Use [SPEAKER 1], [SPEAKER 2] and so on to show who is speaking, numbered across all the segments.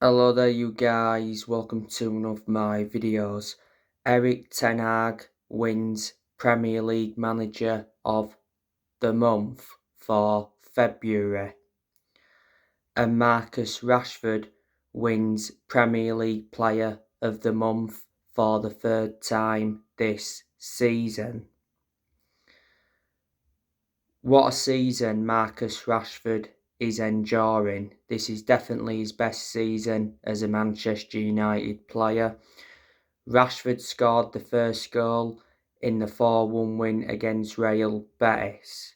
[SPEAKER 1] Hello there you guys, welcome to one of my videos. Erik ten Hag wins Premier League Manager of the Month for February. And Marcus Rashford wins Premier League Player of the Month for the third time this season. What a season Marcus Rashford is enduring. This is definitely his best season as a Manchester United player. Rashford scored the first goal in the 4-1 win against Real Betis.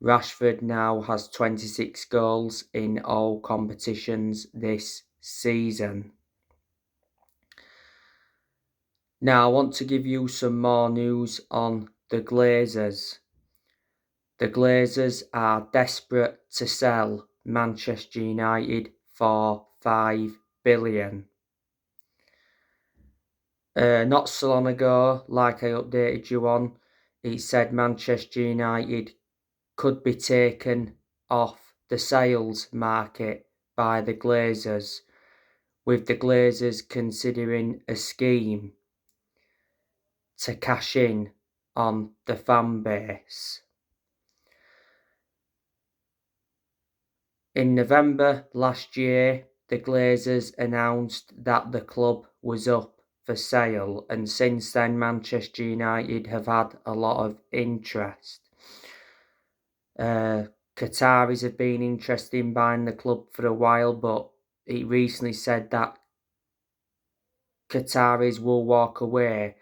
[SPEAKER 1] Rashford now has 26 goals in all competitions this season. Now I want to give you some more news on the Glazers. The Glazers are desperate to sell Manchester United for £5 billion. Not so long ago, like I updated you on, it said Manchester United could be taken off the sales market by the Glazers, with the Glazers considering a scheme to cash in on the fan base. In November last year, the Glazers announced that the club was up for sale, and since then Manchester United have had a lot of interest. Qataris have been interested in buying the club for a while, but it recently said that Qataris will walk away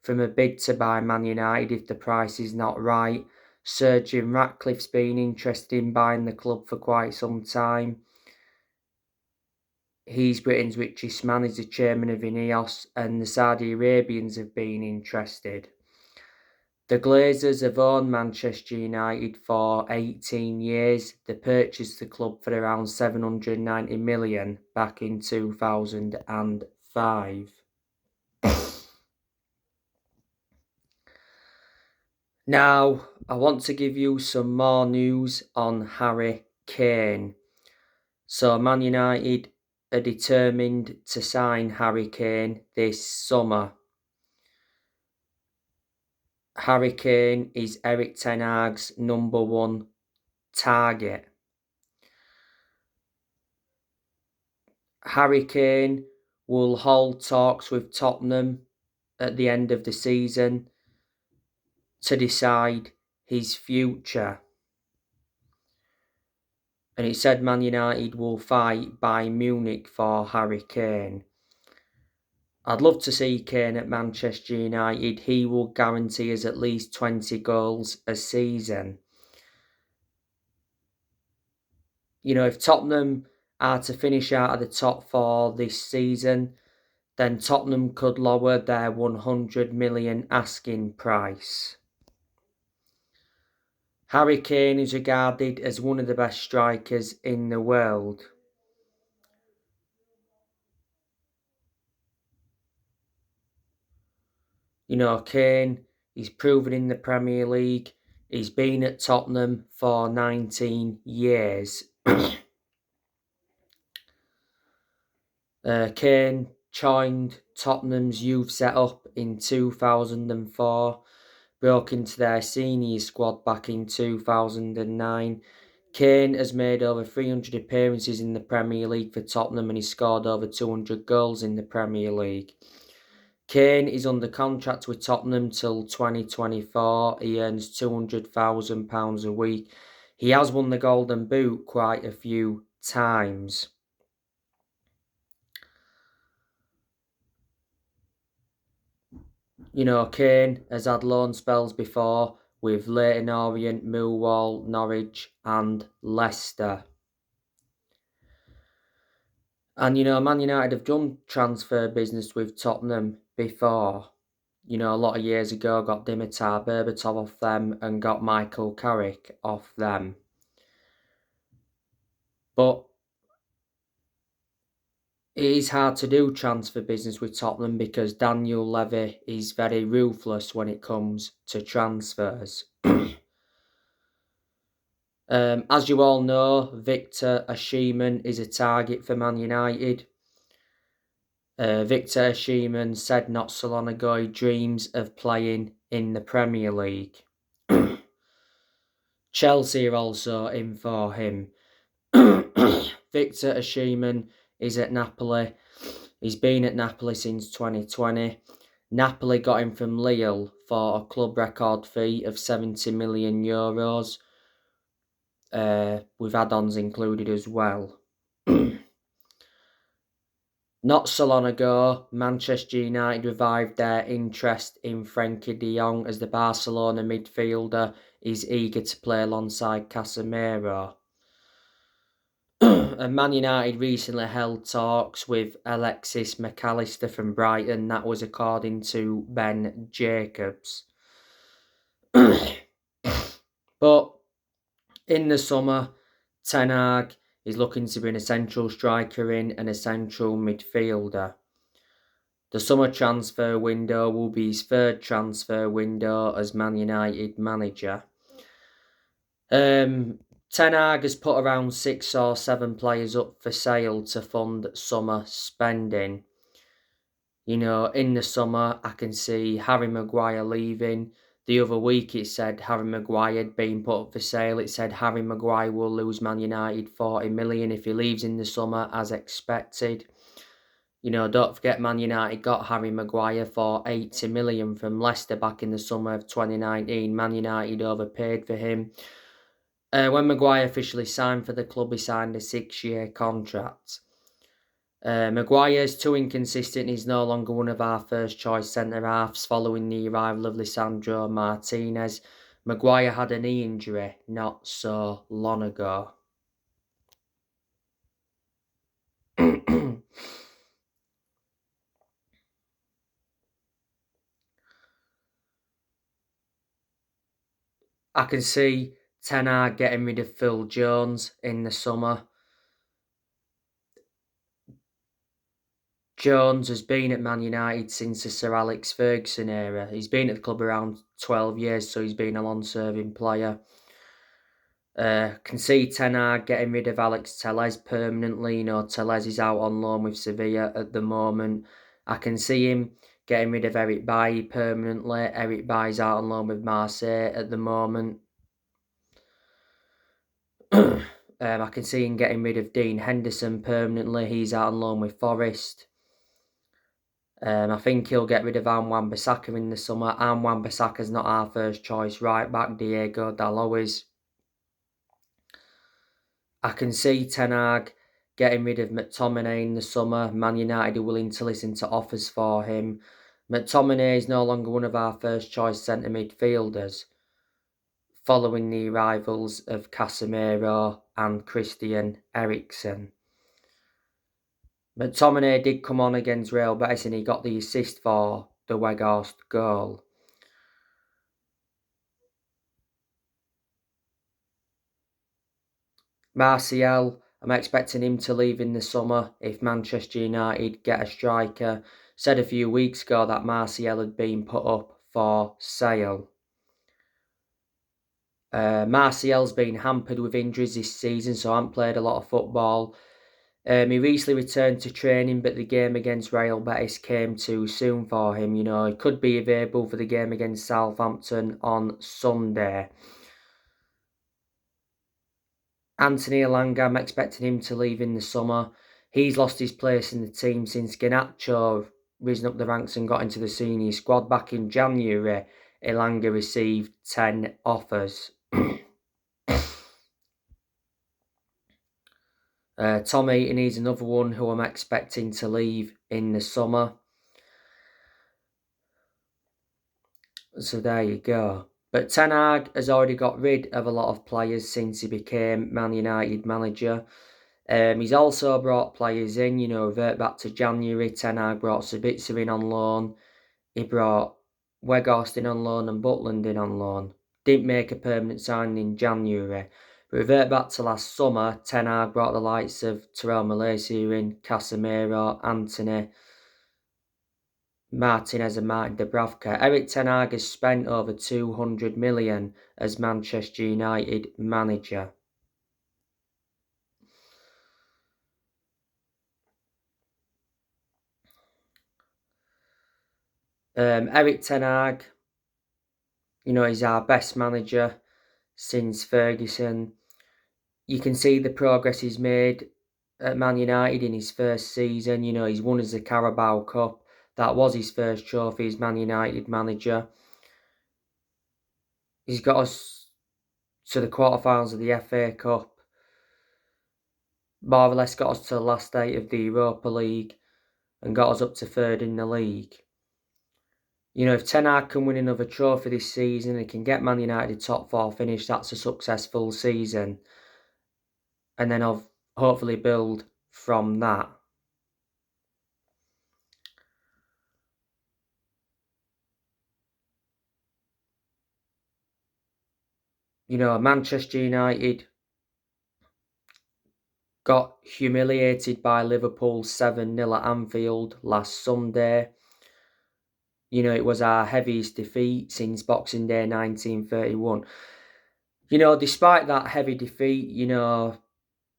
[SPEAKER 1] from a bid to buy Man United if the price is not right. Sir Jim Ratcliffe's been interested in buying the club for quite some time. He's Britain's richest man, he's the chairman of Ineos, and the Saudi Arabians have been interested. The Glazers have owned Manchester United for 18 years. They purchased the club for around 790 million back in 2005. Now, I want to give you some more news on Harry Kane. So, Man United are determined to sign Harry Kane this summer. Harry Kane is Erik ten Hag's #1 target. Harry Kane will hold talks with Tottenham at the end of the season to decide his future. And it said Man United will fight Bayern Munich for Harry Kane. I'd love to see Kane at Manchester United. He will guarantee us at least 20 goals a season. You know, if Tottenham are to finish out of the top 4 this season, then Tottenham could lower their 100 million asking price. Harry Kane is regarded as one of the best strikers in the world. You know, Kane, he's proven in the Premier League. He's been at Tottenham for 19 years. Kane joined Tottenham's youth setup in 2004, broke into their senior squad back in 2009. Kane has made over 300 appearances in the Premier League for Tottenham and he scored over 200 goals in the Premier League. Kane is under contract with Tottenham till 2024. He earns £200,000 a week. He has won the Golden Boot quite a few times. You know, Kane has had loan spells before with Leyton Orient, Millwall, Norwich and Leicester. And, you know, Man United have done transfer business with Tottenham before. You know, a lot of years ago, got Dimitar Berbatov off them and got Michael Carrick off them. But it is hard to do transfer business with Tottenham because Daniel Levy is very ruthless when it comes to transfers. As you all know, Victor Osimhen is a target for Man United. Victor Osimhen said not so long ago he dreams of playing in the Premier League. Chelsea are also in for him. Victor Osimhen is at Napoli. He's been at Napoli since 2020. Napoli got him from Lille for a club record fee of €70 million, with add-ons included as well. Not so long ago, Manchester United revived their interest in Frenkie de Jong as the Barcelona midfielder is eager to play alongside Casemiro. And Man United recently held talks with Alexis McAllister from Brighton. That was according to Ben Jacobs. But in the summer, Ten Hag is looking to bring a central striker in and a central midfielder. The summer transfer window will be his third transfer window as Man United manager. Ten Hag has put around 6 or 7 players up for sale to fund summer spending. You know, in the summer, I can see Harry Maguire leaving. The other week it said Harry Maguire had been put up for sale. It said Harry Maguire will lose Man United 40 million if he leaves in the summer as expected. You know, don't forget Man United got Harry Maguire for 80 million from Leicester back in the summer of 2019. Man United overpaid for him. When Maguire officially signed for the club, he signed a 6-year contract. Maguire is too inconsistent. He's no longer one of our first choice centre-halves following the arrival of Lisandro Martinez. Maguire had a knee injury not so long ago. I can see Ten Hag getting rid of Phil Jones in the summer. Jones has been at Man United since the Sir Alex Ferguson era. He's been at the club around 12 years, so he's been a long-serving player. Can see Ten Hag getting rid of Alex Telles permanently. You know, Telles is out on loan with Sevilla at the moment. I can see him getting rid of Eric Bailly permanently. Eric Bailly's out on loan with Marseille at the moment. I can see him getting rid of Dean Henderson permanently. He's out on loan with Forest. I think he'll get rid of Wan-Bissaka in the summer. Wan-Bissaka's not our first choice right back. Diego Dalot is. I can see Ten Hag getting rid of McTominay in the summer. Man United are willing to listen to offers for him. McTominay is no longer one of our first choice centre midfielders, following the arrivals of Casemiro and Christian Eriksen. McTominay did come on against Real Betis and he got the assist for the Weghorst goal. Martial, I'm expecting him to leave in the summer if Manchester United get a striker. Said a few weeks ago that Martial had been put up for sale. Martial's been hampered with injuries this season, so hasn't played a lot of football. He recently returned to training, but the game against Real Betis came too soon for him. You know, he could be available for the game against Southampton on Sunday. Anthony Elanga, I'm expecting him to leave in the summer. He's lost his place in the team since Garnacho risen up the ranks and got into the senior squad. Back in January, Elanga received 10 offers. Tom Eaton is another one who I'm expecting to leave in the summer. So there you go. But Ten Hag has already got rid of a lot of players since he became Man United manager. He's also brought players in, you know, revert back to January. Ten Hag brought Sabitzer in on loan. He brought Weghorst in on loan and Butland in on loan. Didn't make a permanent signing in January. But revert back to last summer, Ten Hag brought the likes of Terrell Malaysia in, Casemiro, Antony, Martinez and Martin Dubravka. Erik Ten Hag has spent over 200 million as Manchester United manager. Erik Ten Hag, he's our best manager since Ferguson. You can see the progress he's made at Man United in his first season. He's won us the Carabao Cup. That was his first trophy as Man United manager. He's got us to the quarterfinals of the FA Cup. More or less got us to the last 8 of the Europa League and got us up to 3rd in the league. If Ten Hag can win another trophy this season and can get Man United top 4 finish, that's a successful season. And then I'll hopefully build from that. Manchester United got humiliated by Liverpool 7-0 at Anfield last Sunday. It was our heaviest defeat since Boxing Day 1931. Despite that heavy defeat,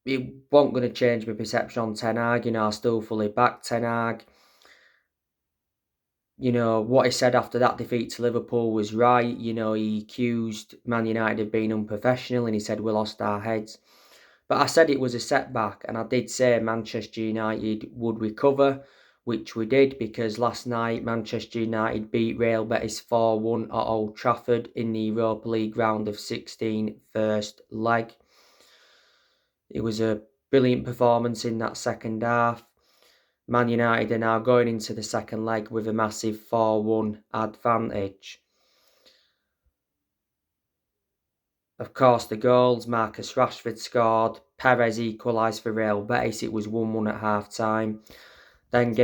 [SPEAKER 1] it wasn't going to change my perception on Ten Hag. I still fully back Ten Hag. What he said after that defeat to Liverpool was right. He accused Man United of being unprofessional and he said we lost our heads. But I said it was a setback, and I did say Manchester United would recover, which we did, because last night Manchester United beat Real Betis 4-1 at Old Trafford in the Europa League round of 16 first leg. It was a brilliant performance in that second half. Man United are now going into the second leg with a massive 4-1 advantage. Of course, the goals, Marcus Rashford scored, Perez equalised for Real Betis, it was 1-1 at half-time. Then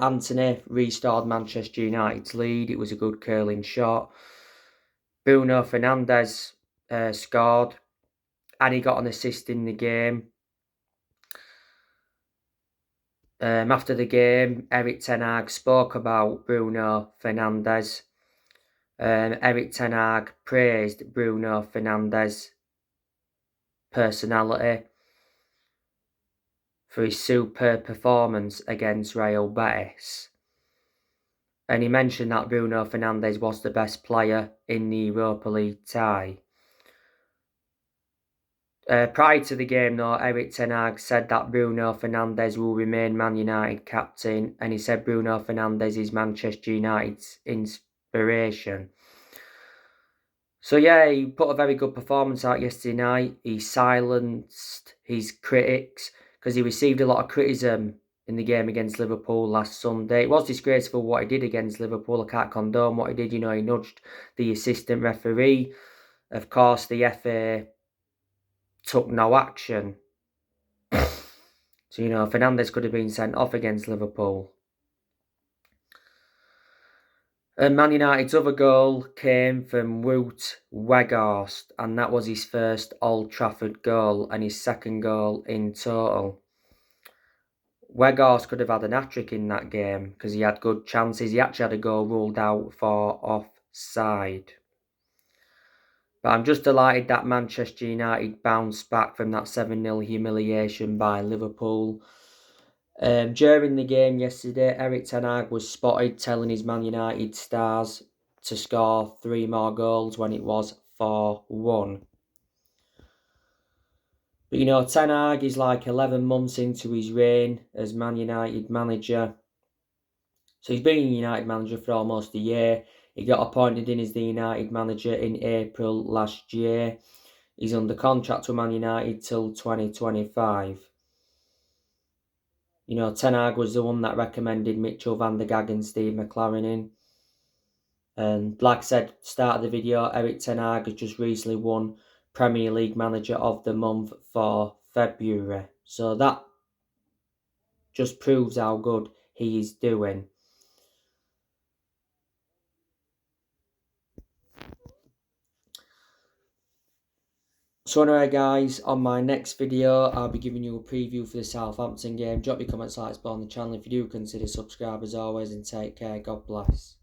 [SPEAKER 1] Anthony restored Manchester United's lead, it was a good curling shot. Bruno Fernandes scored, and he got an assist in the game. After the game, Erik Ten Hag spoke about Bruno Fernandes. Erik Ten Hag praised Bruno Fernandes' personality for his superb performance against Real Betis. And he mentioned that Bruno Fernandes was the best player in the Europa League tie. Prior to the game though, Erik Ten Hag said that Bruno Fernandes will remain Man United captain, and he said Bruno Fernandes is Manchester United's inspiration. So yeah, he put a very good performance out yesterday night. He silenced his critics because he received a lot of criticism in the game against Liverpool last Sunday. It was disgraceful what he did against Liverpool. I can't condone what he did. He nudged the assistant referee. Of course, the FA took no action. So, Fernandes could have been sent off against Liverpool. And Man United's other goal came from Wout Weghorst, and that was his first Old Trafford goal and his second goal in total. Weghorst could have had an hat-trick in that game because he had good chances. He actually had a goal ruled out for offside. But I'm just delighted that Manchester United bounced back from that 7-0 humiliation by Liverpool. During the game yesterday, Erik Ten Hag was spotted telling his Man United stars to score 3 more goals when it was 4-1. But Ten Hag is like 11 months into his reign as Man United manager. So he's been United manager for almost a year. He got appointed in as the United manager in April last year. He's under contract with Man United till 2025. Ten Hag was the one that recommended Mitchell van der Gag and Steve McLaren in. And like I said, start of the video, Erik Ten Hag has just recently won Premier League Manager of the Month for February. So that just proves how good he is doing. So anyway guys, on my next video, I'll be giving you a preview for the Southampton game. Drop your comments, like, on the channel if you do consider subscribe as always, and take care. God bless.